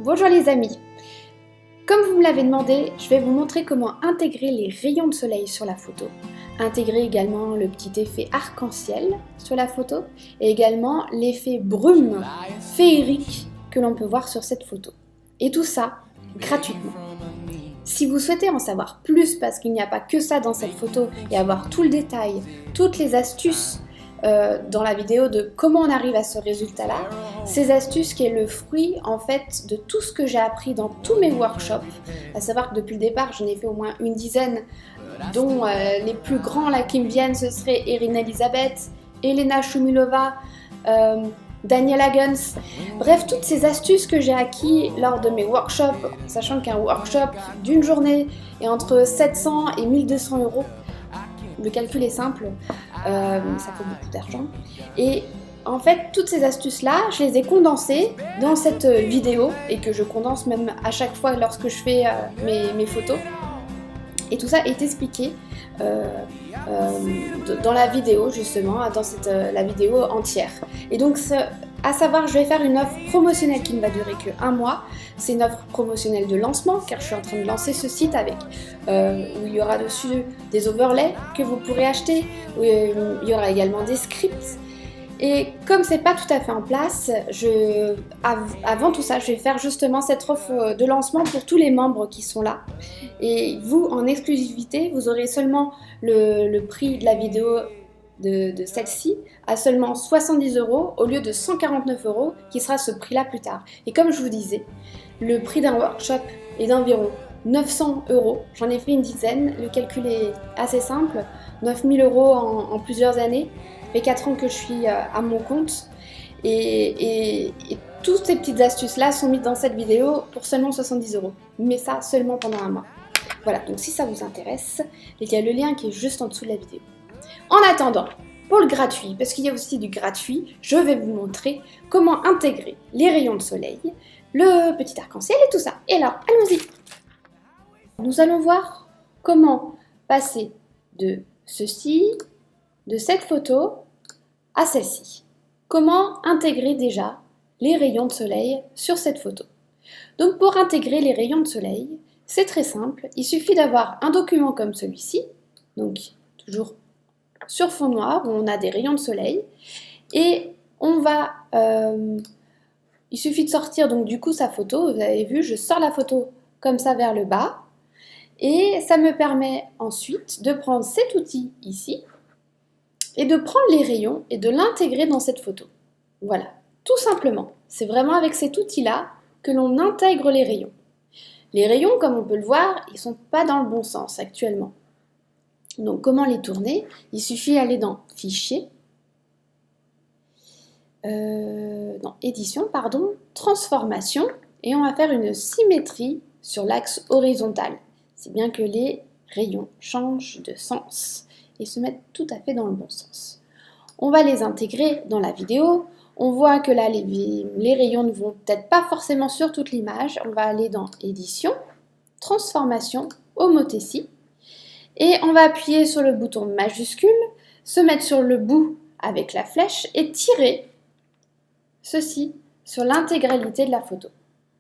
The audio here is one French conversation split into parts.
Bonjour les amis. Comme vous me l'avez demandé, je vais vous montrer comment intégrer les rayons de soleil sur la photo. Intégrer également le petit effet arc-en-ciel sur la photo et également l'effet brume féerique que l'on peut voir sur cette photo. Et tout ça gratuitement. Si vous souhaitez en savoir plus, parce qu'il n'y a pas que ça dans cette photo, et avoir tout le détail, toutes les astuces dans la vidéo de comment on arrive à ce résultat-là, ces astuces qui est le fruit en fait de tout ce que j'ai appris dans tous mes workshops, à savoir que depuis le départ j'en ai fait au moins une dizaine, dont les plus grands là qui me viennent ce seraient Erin Elizabeth, Elena Shumilova, Daniel Huggins, bref toutes ces astuces que j'ai acquis lors de mes workshops, sachant qu'un workshop d'une journée est entre 700 et 1200 euros. Le calcul est simple, ça fait beaucoup d'argent. Et en fait, toutes ces astuces-là, je les ai condensées dans cette vidéo et que je condense même à chaque fois lorsque je fais mes photos. Et tout ça est expliqué dans la vidéo, justement, dans la vidéo entière. Et donc, à savoir, je vais faire une offre promotionnelle qui ne va durer que 1 mois. C'est une offre promotionnelle de lancement, car je suis en train de lancer ce site avec, où il y aura dessus des overlays que vous pourrez acheter, où il y aura également des scripts. Et comme c'est pas tout à fait en place, avant tout ça, je vais faire justement cette offre de lancement pour tous les membres qui sont là. Et vous, en exclusivité, vous aurez seulement le prix de la vidéo de celle-ci à seulement 70 € au lieu de 149 € qui sera ce prix-là plus tard. Et comme je vous disais, le prix d'un workshop est d'environ 900 €. J'en ai fait une dizaine, le calcul est assez simple, 9000 € en plusieurs années. Ça fait 4 ans que je suis à mon compte et toutes ces petites astuces là sont mises dans cette vidéo pour seulement 70 €, mais ça seulement pendant 1 mois. Voilà, donc si ça vous intéresse, il y a le lien qui est juste en dessous de la vidéo. En attendant, pour le gratuit, parce qu'il y a aussi du gratuit, je vais vous montrer comment intégrer les rayons de soleil, le petit arc-en-ciel et tout ça. Et là, allons-y. Nous allons voir comment passer de ceci, de cette photo à celle-ci. Comment intégrer déjà les rayons de soleil sur cette photo. Donc pour intégrer les rayons de soleil, c'est très simple, il suffit d'avoir un document comme celui-ci, donc toujours sur fond noir où on a des rayons de soleil, et on va, il suffit de sortir donc du coup sa photo, vous avez vu, je sors la photo comme ça vers le bas, et ça me permet ensuite de prendre cet outil ici, et de prendre les rayons et de l'intégrer dans cette photo. Voilà, tout simplement. C'est vraiment avec cet outil-là que l'on intègre les rayons. Les rayons, comme on peut le voir, ils ne sont pas dans le bon sens actuellement. Donc comment les tourner? Il suffit d'aller dans Fichier, dans Édition, pardon, Transformation, et on va faire une symétrie sur l'axe horizontal. C'est bien que les rayons changent de sens et se mettent tout à fait dans le bon sens. On va les intégrer dans la vidéo. On voit que là, les rayons ne vont peut-être pas forcément sur toute l'image. On va aller dans Édition, Transformation, Homothétie. Et on va appuyer sur le bouton majuscule, se mettre sur le bout avec la flèche et tirer ceci sur l'intégralité de la photo.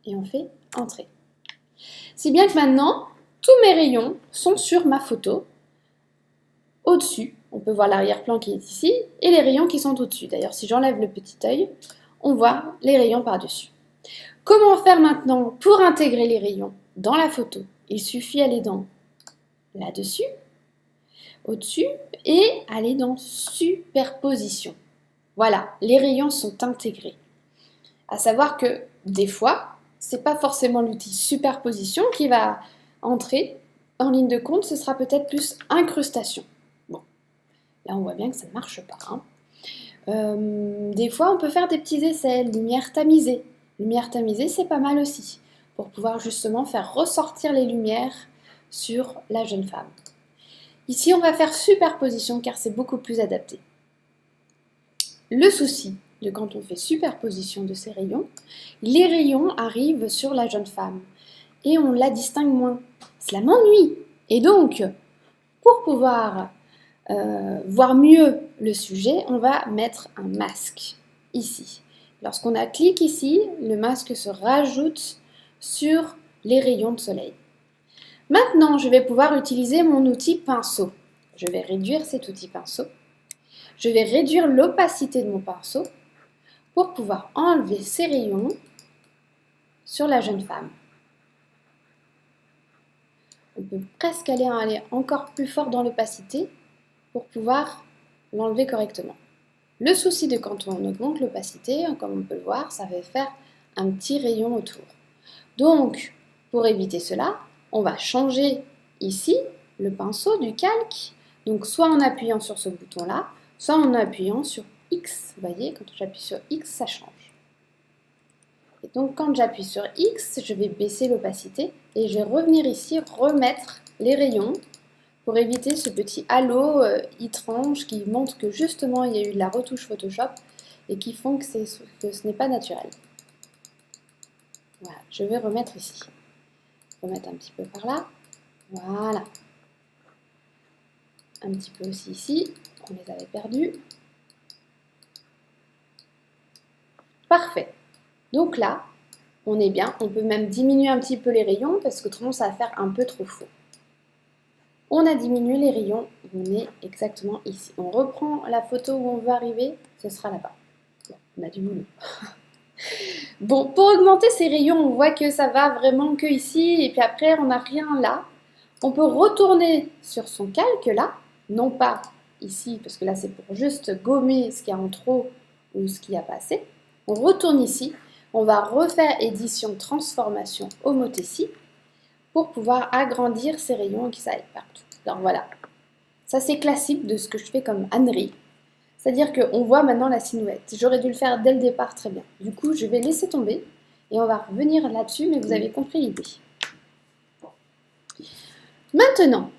Et on fait Entrer. Si bien que maintenant, tous mes rayons sont sur ma photo. Au-dessus, on peut voir l'arrière-plan qui est ici et les rayons qui sont au-dessus. D'ailleurs, si j'enlève le petit œil, on voit les rayons par-dessus. Comment faire maintenant pour intégrer les rayons dans la photo? Il suffit d'aller dans là-dessus, au-dessus, et aller dans Superposition. Voilà, les rayons sont intégrés. À savoir que des fois, c'est pas forcément l'outil Superposition qui va entrer en ligne de compte, ce sera peut-être plus Incrustation. Là, on voit bien que ça ne marche pas. Des fois, on peut faire des petits essais, lumière tamisée. Lumière tamisée, c'est pas mal aussi, pour pouvoir justement faire ressortir les lumières sur la jeune femme. Ici, on va faire superposition, car c'est beaucoup plus adapté. Le souci de quand on fait superposition de ces rayons, les rayons arrivent sur la jeune femme, et on la distingue moins. Cela m'ennuie. Et donc, pour pouvoir voir mieux le sujet, on va mettre un masque ici. Lorsqu'on clique ici, le masque se rajoute sur les rayons de soleil. Maintenant, je vais pouvoir utiliser mon outil pinceau. Je vais réduire cet outil pinceau. Je vais réduire l'opacité de mon pinceau pour pouvoir enlever ces rayons sur la jeune femme. On peut presque aller encore plus fort dans l'opacité pour pouvoir l'enlever correctement. Le souci de quand on augmente l'opacité, comme on peut le voir, ça va faire un petit rayon autour. Donc, pour éviter cela, on va changer ici le pinceau du calque. Donc, soit en appuyant sur ce bouton-là, soit en appuyant sur X. Vous voyez, quand j'appuie sur X, ça change. Et donc, quand j'appuie sur X, je vais baisser l'opacité et je vais revenir ici, remettre les rayons pour éviter ce petit halo étrange qui montre que justement il y a eu de la retouche Photoshop et qui font que ce n'est pas naturel. Voilà, je vais remettre ici. Remettre un petit peu par là. Voilà. Un petit peu aussi ici. On les avait perdus. Parfait. Donc là, on est bien. On peut même diminuer un petit peu les rayons parce qu'autrement ça va faire un peu trop faux. On a diminué les rayons. On est exactement ici. On reprend la photo où on veut arriver. Ce sera là-bas. Bon, on a du boulot. Bon, pour augmenter ces rayons, on voit que ça va vraiment que ici, et puis après, on n'a rien là. On peut retourner sur son calque là, non pas ici, parce que là, c'est pour juste gommer ce qu'il y a en trop ou ce qu'il n'y a pas assez. On retourne ici, on va refaire édition, transformation, homothétie, pour pouvoir agrandir ces rayons et qu'ils aillent partout. Alors voilà, ça c'est classique de ce que je fais comme ânerie. C'est-à-dire qu'on voit maintenant la silhouette. J'aurais dû le faire dès le départ très bien. Du coup, je vais laisser tomber et on va revenir là-dessus, mais vous avez compris l'idée. Maintenant,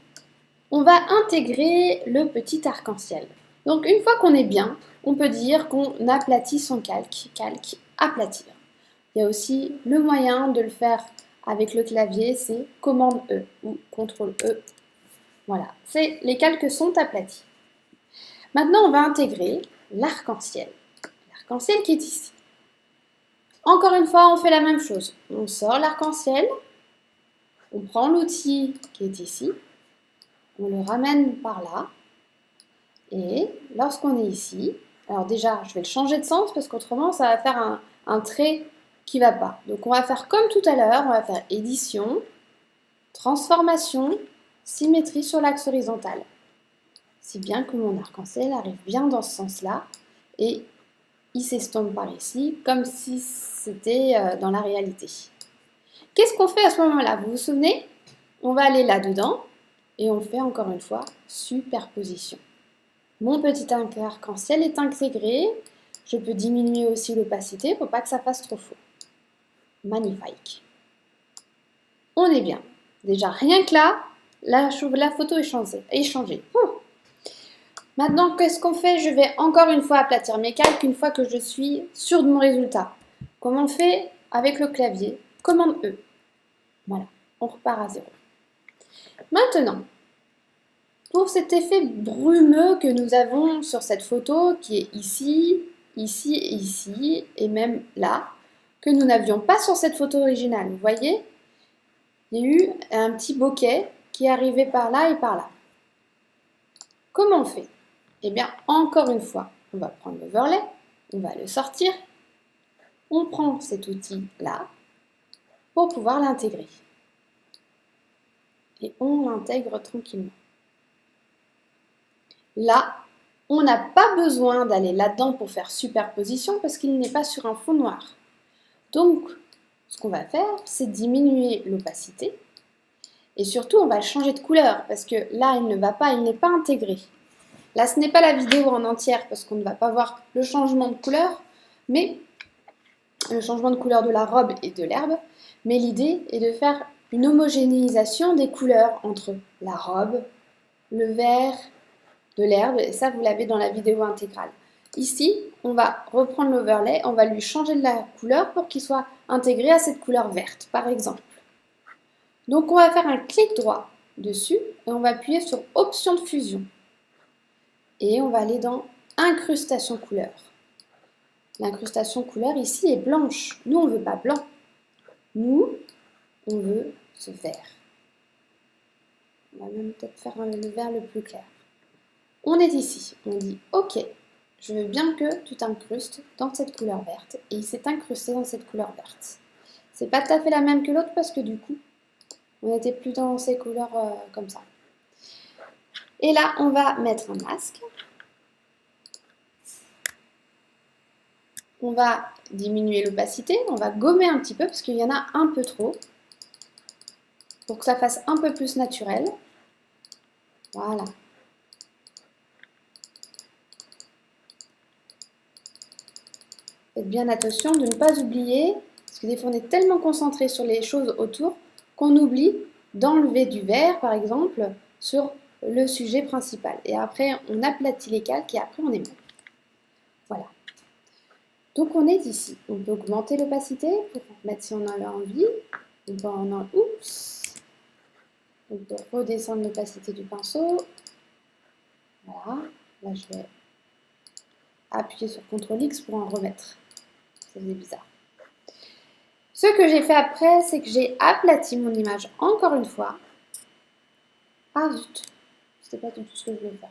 on va intégrer le petit arc-en-ciel. Donc, une fois qu'on est bien, on peut dire qu'on aplatit son calque. Calque, aplatir. Il y a aussi le moyen de le faire avec le clavier, c'est commande E ou CTRL E. Voilà, les calques sont aplatis. Maintenant, on va intégrer l'arc-en-ciel. L'arc-en-ciel qui est ici. Encore une fois, on fait la même chose. On sort l'arc-en-ciel, on prend l'outil qui est ici, on le ramène par là, et lorsqu'on est ici, alors déjà, je vais le changer de sens parce qu'autrement, ça va faire un trait qui ne va pas. Donc, on va faire comme tout à l'heure, on va faire édition, transformation, symétrie sur l'axe horizontal. Si bien que mon arc-en-ciel arrive bien dans ce sens-là et il s'estompe par ici comme si c'était dans la réalité. Qu'est-ce qu'on fait à ce moment-là? Vous vous souvenez? On va aller là-dedans et on fait encore une fois superposition. Mon petit arc-en-ciel est intégré. Je peux diminuer aussi l'opacité pour pas que ça fasse trop faux. Magnifique. On est bien. Déjà, rien que là, la photo est changée. Maintenant, qu'est-ce qu'on fait? Je vais encore une fois aplatir mes calques une fois que je suis sûre de mon résultat. Comme on fait avec le clavier, commande E. Voilà, on repart à zéro. Maintenant, pour cet effet brumeux que nous avons sur cette photo, qui est ici, ici et ici, et même là, que nous n'avions pas sur cette photo originale, vous voyez? Il y a eu un petit bokeh qui est arrivé par là et par là. Comment on fait? Eh bien, encore une fois, on va prendre l'overlay, on va le sortir, on prend cet outil-là pour pouvoir l'intégrer. Et on l'intègre tranquillement. Là, on n'a pas besoin d'aller là-dedans pour faire superposition parce qu'il n'est pas sur un fond noir. Donc, ce qu'on va faire, c'est diminuer l'opacité et surtout, on va changer de couleur parce que là, il n'est pas intégré. Là, ce n'est pas la vidéo en entière parce qu'on ne va pas voir le changement de couleur, mais le changement de couleur de la robe et de l'herbe. Mais l'idée est de faire une homogénéisation des couleurs entre la robe, le vert, de l'herbe, et ça, vous l'avez dans la vidéo intégrale. Ici, on va reprendre l'overlay, on va lui changer de la couleur pour qu'il soit intégré à cette couleur verte, par exemple. Donc, on va faire un clic droit dessus et on va appuyer sur Option de fusion. Et on va aller dans Incrustation couleur. L'incrustation couleur ici est blanche. Nous, on ne veut pas blanc. Nous, on veut ce vert. On va même peut-être faire le vert le plus clair. On est ici, on dit ok, je veux bien que tu t'incrustes dans cette couleur verte. Et il s'est incrusté dans cette couleur verte. C'est pas tout à fait la même que l'autre parce que du coup, on était plus dans ces couleurs comme ça. Et là, on va mettre un masque. On va diminuer l'opacité, on va gommer un petit peu parce qu'il y en a un peu trop. Pour que ça fasse un peu plus naturel. Voilà. Faites bien attention de ne pas oublier, parce que des fois on est tellement concentré sur les choses autour qu'on oublie d'enlever du vert, par exemple, sur le sujet principal. Et après, on aplatit les calques et après on est bon. Voilà. Donc on est ici. On peut augmenter l'opacité pour mettre si on en a envie. On peut on peut redescendre l'opacité du pinceau. Voilà. Là, je vais appuyer sur CTRL X pour en remettre. Ça faisait bizarre. Ce que j'ai fait après, c'est que j'ai aplati mon image encore une fois. Ah zut, c'était pas du tout ce que je voulais faire.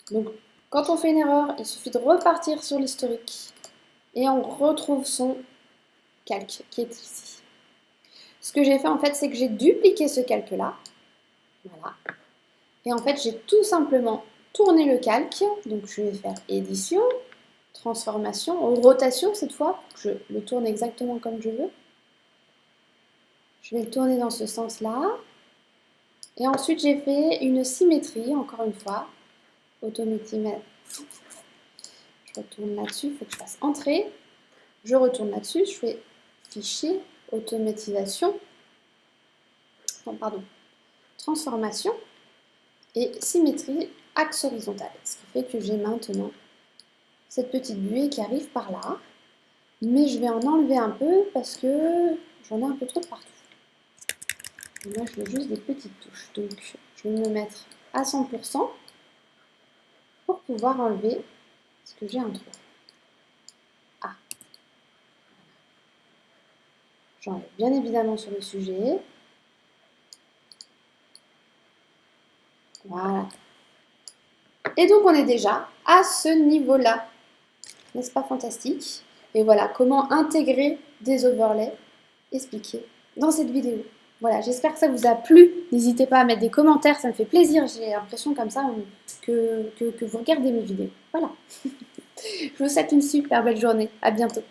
Donc, quand on fait une erreur, il suffit de repartir sur l'historique et on retrouve son calque qui est ici. Ce que j'ai fait en fait, c'est que j'ai dupliqué ce calque-là. Voilà. Et en fait, j'ai tout simplement tourné le calque. Donc, je vais faire édition, transformation, rotation cette fois, pour que je le tourne exactement comme je veux. Je vais le tourner dans ce sens-là. Et ensuite, j'ai fait une symétrie, encore une fois. Automatisation. Je retourne là-dessus, il faut que je fasse entrée. Je retourne là-dessus, je fais fichier, automatisation. Non, pardon. Transformation et symétrie axe horizontal. Ce qui fait que j'ai maintenant cette petite buée qui arrive par là. Mais je vais en enlever un peu parce que j'en ai un peu trop de partout. Et moi, je veux juste des petites touches. Donc, je vais me mettre à 100% pour pouvoir enlever ce que j'ai en trop. Ah. J'enlève bien évidemment sur le sujet. Voilà. Et donc, on est déjà à ce niveau-là. N'est-ce pas fantastique? Et voilà, comment intégrer des overlays expliqués dans cette vidéo. Voilà, j'espère que ça vous a plu. N'hésitez pas à mettre des commentaires, ça me fait plaisir. J'ai l'impression comme ça que vous regardez mes vidéos. Voilà. Je vous souhaite une super belle journée. À bientôt.